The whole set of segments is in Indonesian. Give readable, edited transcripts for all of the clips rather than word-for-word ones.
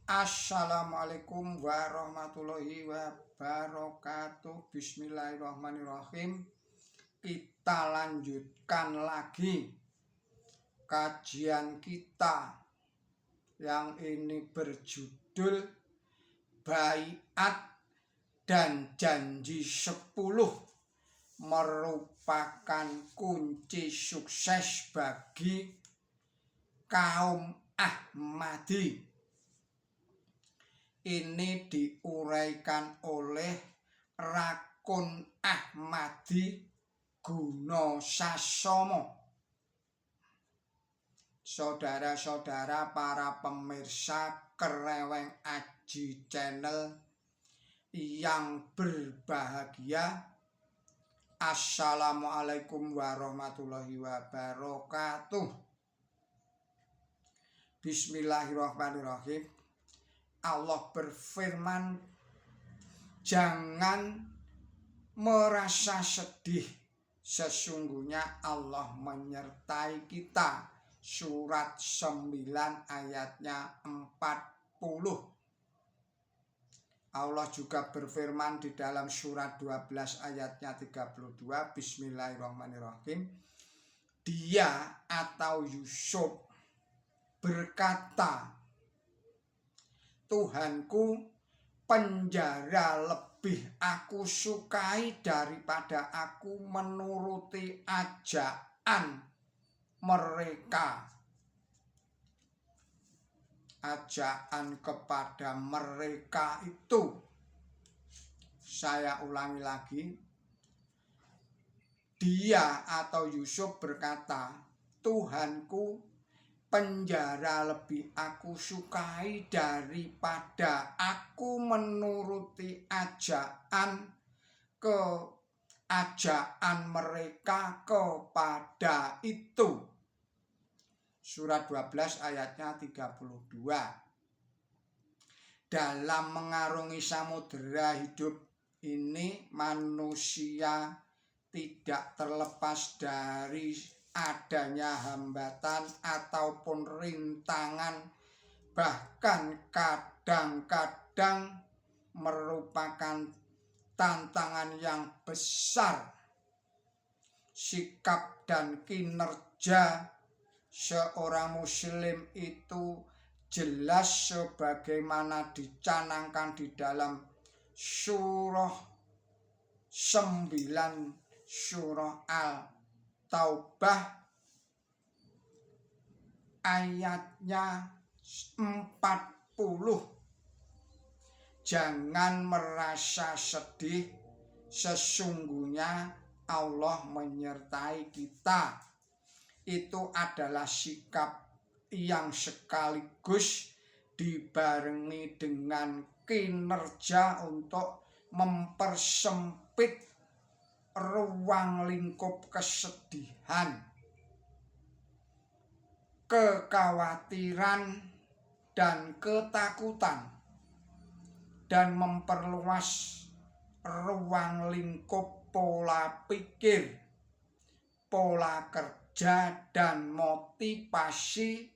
Assalamualaikum warahmatullahi wabarakatuh. Bismillahirrahmanirrahim. Kita lanjutkan lagi kajian kita yang ini berjudul Baiat dan Janji 10 merupakan kunci sukses bagi kaum Ahmadi. Ini diuraikan oleh Rakun Ahmadi Gunosasomo. Saudara-saudara para pemirsa Kereweng Aji Channel yang berbahagia, Assalamualaikum warahmatullahi wabarakatuh. Bismillahirrahmanirrahim. Allah berfirman, jangan merasa sedih, sesungguhnya Allah menyertai kita. Surat 9 ayatnya 40. Allah juga berfirman di dalam surat 12 ayatnya 32, Bismillahirrahmanirrahim. Dia atau Yusuf berkata, Tuhanku, penjara lebih aku sukai daripada aku menuruti ajaan mereka. Ajaan kepada mereka itu, saya ulangi lagi, dia atau Yusuf berkata, Tuhanku, penjara lebih aku sukai daripada aku menuruti ajaan mereka kepada itu. Surat 12 ayatnya 32. Dalam mengarungi samudera hidup ini, manusia tidak terlepas dari adanya hambatan ataupun rintangan, bahkan kadang-kadang merupakan tantangan yang besar. Sikap dan kinerja seorang muslim itu jelas sebagaimana dicanangkan di dalam surah 9 surah Al-Taubah ayatnya 40. Jangan merasa sedih, sesungguhnya Allah menyertai kita. Itu adalah sikap yang sekaligus dibarengi dengan kinerja untuk mempersempit ruang lingkup kesedihan, kekhawatiran, dan ketakutan, dan memperluas ruang lingkup pola pikir, pola kerja, dan motivasi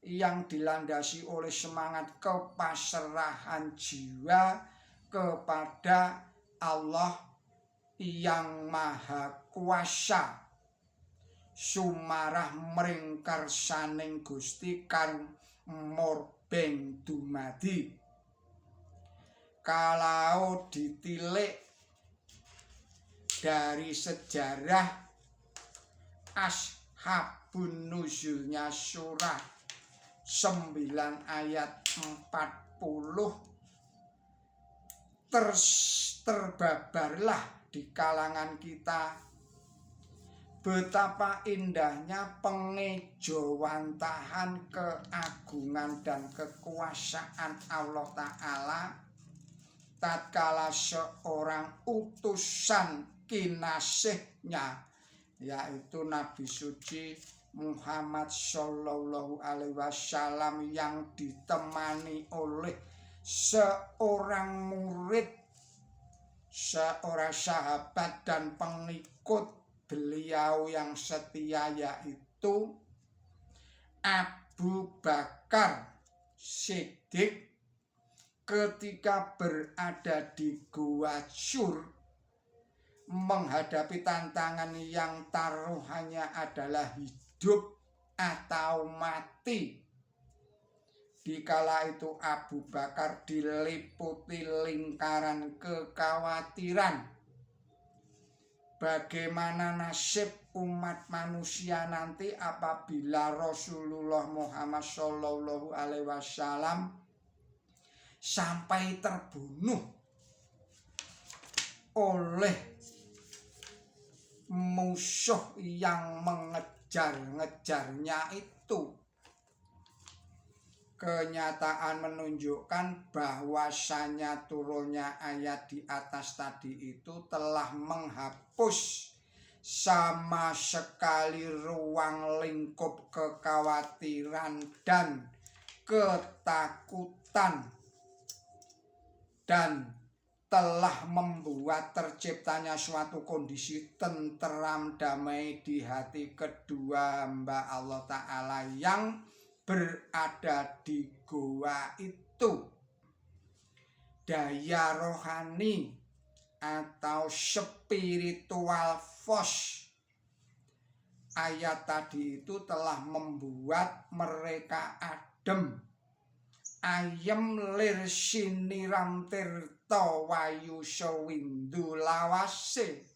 yang dilandasi oleh semangat kepasrahan jiwa kepada Allah yang Maha Kuasa. Sumarah mring kersaning Gusti kang murbeng dumadi. Kalau ditilik dari sejarah Ashabun Nuzulnya surah 9 ayat 40, terbabarlah di kalangan kita betapa indahnya pengejawantahan keagungan dan kekuasaan Allah Ta'ala tatkala seorang utusan kinasihnya, yaitu Nabi suci Muhammad Shallallahu Alaihi Wasallam, yang ditemani oleh seorang murid, seorang sahabat dan pengikut beliau yang setia, yaitu Abu Bakar Siddiq ketika berada di Gua Syur menghadapi tantangan yang taruhannya adalah hidup atau mati. Dikala itu Abu Bakar diliputi lingkaran kekhawatiran. Bagaimana nasib umat manusia nanti apabila Rasulullah Muhammad SAW sampai terbunuh oleh musuh yang mengejar-ngejarnya itu. Kenyataan menunjukkan bahwasanya turunnya ayat di atas tadi itu telah menghapus sama sekali ruang lingkup kekhawatiran dan ketakutan, dan telah membuat terciptanya suatu kondisi tenteram damai di hati kedua hamba Allah Ta'ala yang berada di goa itu. Daya rohani atau spiritual force ayat tadi itu telah membuat mereka adem, ayem lir siniram tirta wayu sewindu lawase.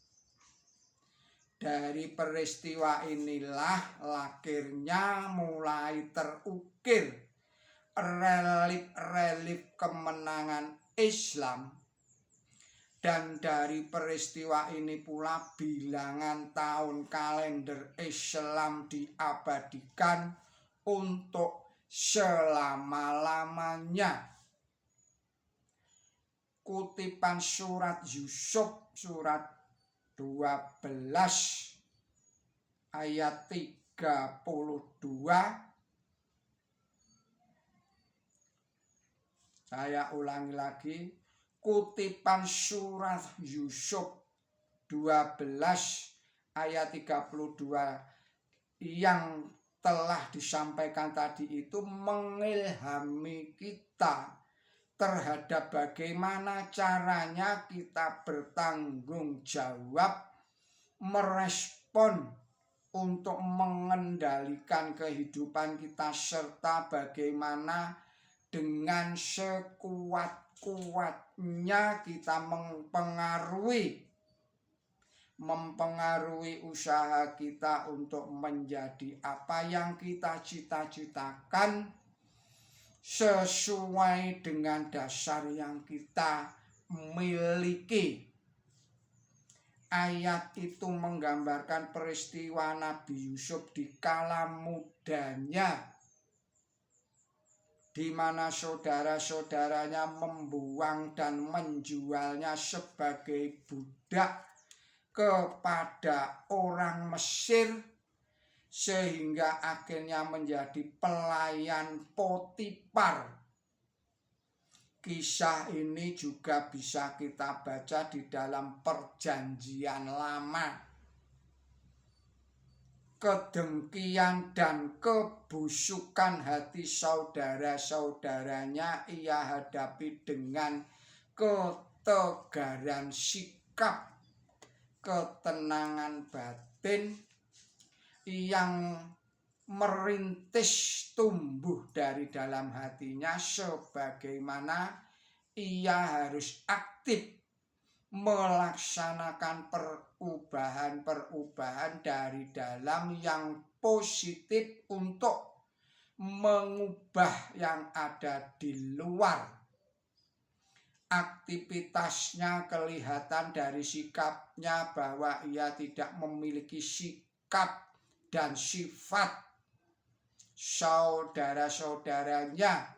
Dari peristiwa inilah lahirnya mulai terukir relif-relif kemenangan Islam, dan dari peristiwa ini pula bilangan tahun kalender Islam diabadikan untuk selama-lamanya. Kutipan surat Yusuf surat 12 ayat 32. Saya ulangi lagi, kutipan surat Yusuf 12 ayat 32 yang telah disampaikan tadi itu mengilhami kita terhadap bagaimana caranya kita bertanggung jawab merespon untuk mengendalikan kehidupan kita, serta bagaimana dengan sekuat-kuatnya kita mempengaruhi usaha kita untuk menjadi apa yang kita cita-citakan sesuai dengan dasar yang kita miliki. Ayat itu menggambarkan peristiwa Nabi Yusuf di kala mudanya, di mana saudara-saudaranya membuang dan menjualnya sebagai budak kepada orang Mesir, sehingga akhirnya menjadi pelayan Potifar. Kisah ini juga bisa kita baca di dalam Perjanjian Lama. Kedengkian dan kebusukan hati saudara-saudaranya ia hadapi dengan ketegaran sikap, ketenangan batin yang merintis tumbuh dari dalam hatinya, sebagaimana ia harus aktif melaksanakan perubahan-perubahan dari dalam yang positif untuk mengubah yang ada di luar. Aktivitasnya kelihatan dari sikapnya bahwa ia tidak memiliki sikap dan sifat saudara-saudaranya,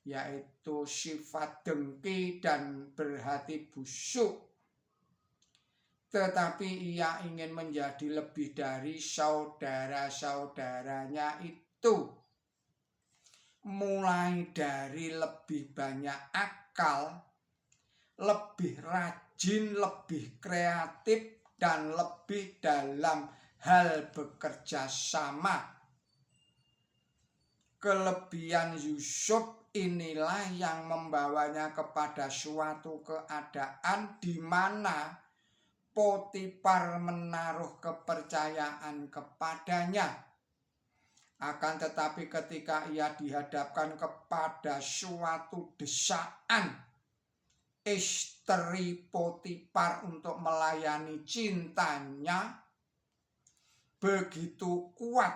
yaitu sifat dengki dan berhati busuk. Tetapi ia ingin menjadi lebih dari saudara-saudaranya itu, mulai dari lebih banyak akal, lebih rajin, lebih kreatif, dan lebih dalam hal bekerja sama. Kelebihan Yusuf inilah yang membawanya kepada suatu keadaan di mana Potifar menaruh kepercayaan kepadanya. Akan tetapi ketika ia dihadapkan kepada suatu desaan istri Potifar untuk melayani cintanya, begitu kuat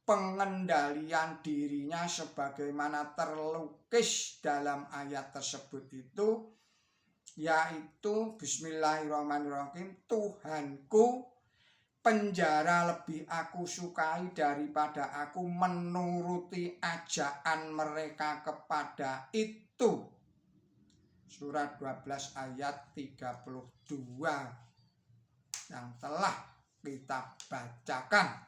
pengendalian dirinya sebagaimana terlukis dalam ayat tersebut itu, yaitu bismillahirrahmanirrahim, Tuhanku, penjara lebih aku sukai daripada aku menuruti ajaan mereka kepada itu. Surat 12 ayat 32 yang telah kita bacakan.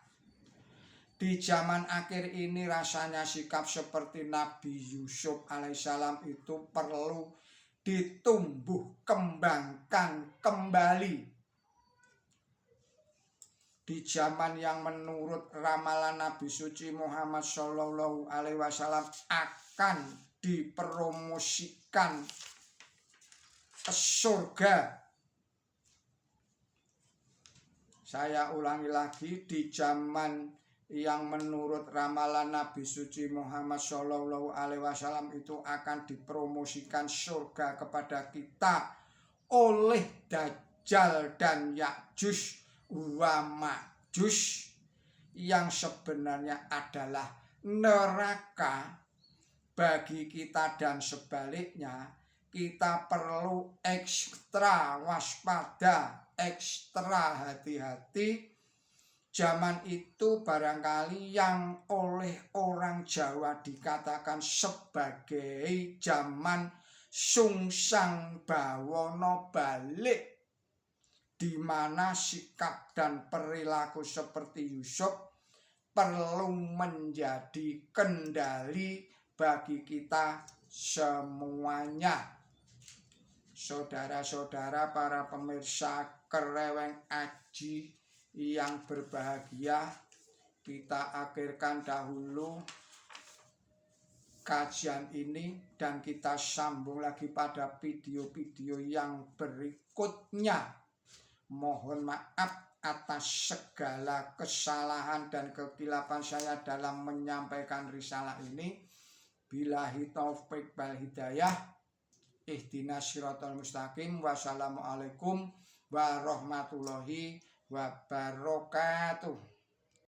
Di zaman akhir ini rasanya sikap seperti Nabi Yusuf alaihissalam itu perlu ditumbuh kembangkan kembali. Di zaman yang menurut ramalan Nabi suci Muhammad Shallallahu Alaihi Wasallam akan dipromosikan ke surga. Saya ulangi lagi, di zaman yang menurut ramalan Nabi suci Muhammad Shallallahu Alaihi Wasallam itu akan dipromosikan surga kepada kita oleh Dajjal dan Ya'juj wa Ma'juj, yang sebenarnya adalah neraka bagi kita, dan sebaliknya kita perlu ekstra waspada, ekstra hati-hati. Zaman itu barangkali yang oleh orang Jawa dikatakan sebagai zaman sungsang bawono balik, di mana sikap dan perilaku seperti Yusuf perlu menjadi kendali bagi kita semuanya. Saudara-saudara para pemirsa Kereweng Aji yang berbahagia, kita akhirkan dahulu kajian ini dan kita sambung lagi pada video-video yang berikutnya. Mohon maaf atas segala kesalahan dan kekilapan saya dalam menyampaikan risalah ini. Billahi taufik wal hidayah. Ihdinas siratal mustaqim. Wassalamualaikum warahmatullahi wabarakatuh.